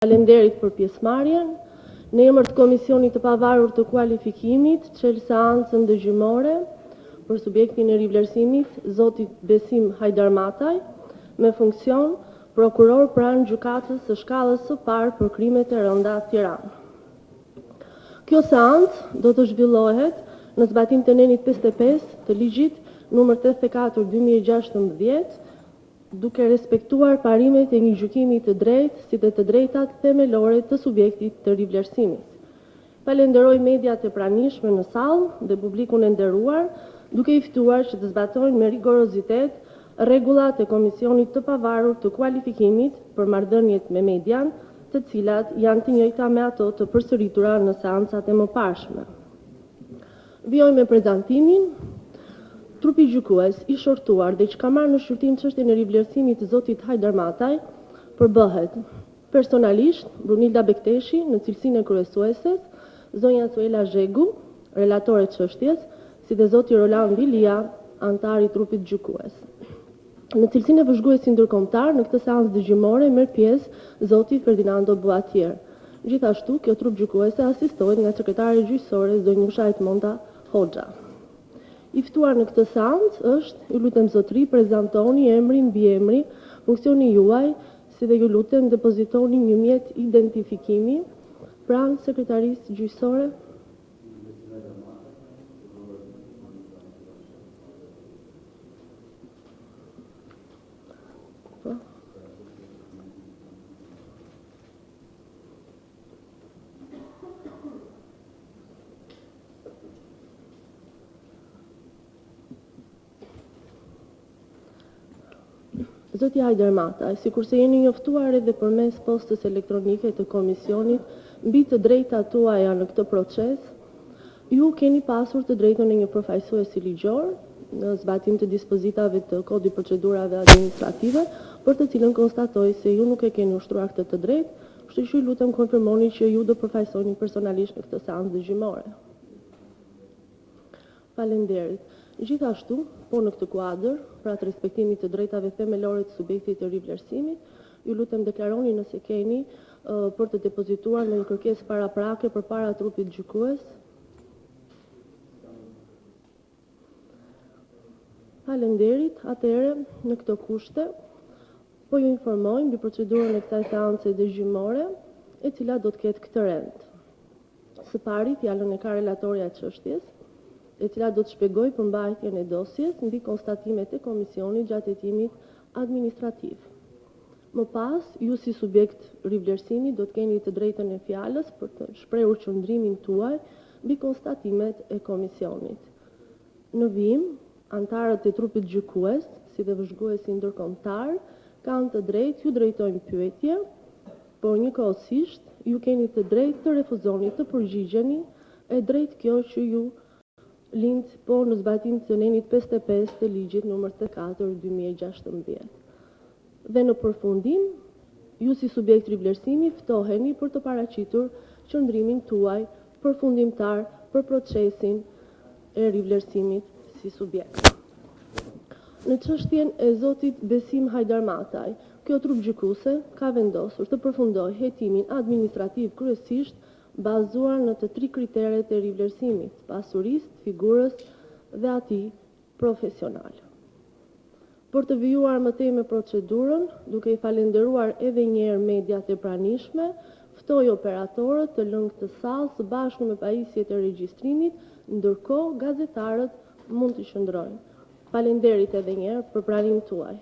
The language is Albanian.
Falenderit për pjesëmarrjen. Në emër të Komisionit të Pavarur të Kualifikimit, çel seancën dëgjimore për subjektin e rivlerësimit, zotit Besim Hajdarmataj, me funksion prokuror pranë gjykatës së shkallës së parë për krimet e rënda Tiranë. Kjo seancë do të zhvillohet në zbatim të nenit 55 të ligjit numër 84/2016, duke respektuar parimet e një gjykimi të drejtë si dhe të drejtat themelore të subjektit të rivlerësimit. Falenderoj mediat e pranishme në sallë dhe publikun e nderuar, duke i ftuar që të zbatojnë me rigorozitet rregullat e Komisionit të Pavarur të Kualifikimit për marrëdhëniet me median, të cilat janë të njëjta me ato të përsëritura në seancat e mëparshme. Vjoj me prezantimin. Trupi gjykues i shortuar dhe që ka marrë në shqyrtim çështjen e rivlerësimit të zotit Hajdarmataj përbëhet personalisht Brunilda Bekteshi në cilësinë e kryesueses, zonja Suela Zhegu, relatore çështjes, si dhe zoti Roland Vilia, antar i trupit gjykues. Në cilësinë e vëzhguesit ndërkombëtar në këtë seancë dëgjimore merr pjesë zoti Ferdinando Buatier. Gjithashtu, kjo trup gjykuese asistohet nga sekretare gjyqësore zonjusha Edmonda Hoxha. I ftuar në këtë seancë është, ju lutem zotëri, prezantoni emrin, mbiemri, funksioni juaj, si dhe ju lutem depozitoni një mjet identifikimi pranë sekretarisë gjyqësore. Zoti Hajdarmataj, sikurse jeni njoftuar edhe përmes postës elektronike të Komisionit mbi të drejtat tuaja në këtë proces, ju keni pasur të drejtën e një përfaqësuesi ligjor në zbatim të dispozitave të Kodit Procedurave Administrative, për të cilën konstatoj se ju nuk e keni ushtruar këtë të drejtë, kështu që ju lutem konfirmoni që ju do përfaqësoheni personalisht në këtë seancë dëgjimore. Falenderit. Gjithashtu, po në këtë kuadër, pra të respektimit të drejtave themelore të subjektit të rivlerësimit, ju lutem deklaroni nëse keni për të depozituar në një kërkesë paraprake përpara trupit gjykues. Falenderit, atëherë në këto kushte, po ju informojmë mbi procedurën e kësaj seance dëgjimore, e cila do të ketë këtë rend. Së pari, fjalën e ka relatorja e çështjes, e cila do të shpjegoj përmbajtjen e dosjes mbi konstatimet e komisionit gjatë hetimit administrativ. Më pas, ju si subjekt rivlerësimi do të keni të drejtën e fjalës për të shprehur qëndrimin tuaj mbi konstatimet e komisionit. Në vim, antarët e trupit gjykues, si dhe vëzhguesi ndërkombëtar, kanë të drejtë ju drejtojnë pyetje, por njëkohësisht ju keni të drejtë të refuzoni të përgjigjeni, e drejtë kjo që ju lind po në zbatim të nenit 55 të ligjit numër 84/2016. Dhe në përfundim, ju si subjekt rivlerësimi ftoheni për të paraqitur qëndrimin tuaj përfundimtar për procesin e rivlerësimit si subjekt. Në çështjen e zotit Besim Hajdarmataj, kjo trup gjykuese ka vendosur të përfundojë hetimin administrativ kryesisht bazuar në të 3 kriteret e rivlerësimit, pasurisë, figurës dhe atij profesional. Për të vijuar më tej me procedurën, duke i falenderuar edhe një herë mediat e pranishme, ftoj operatorët të lënë këtë sallë së bashku me pajisjet e regjistrimit, ndërkohë gazetarët mund të qëndrojnë. Falenderit edhe një herë për pranimin tuaj.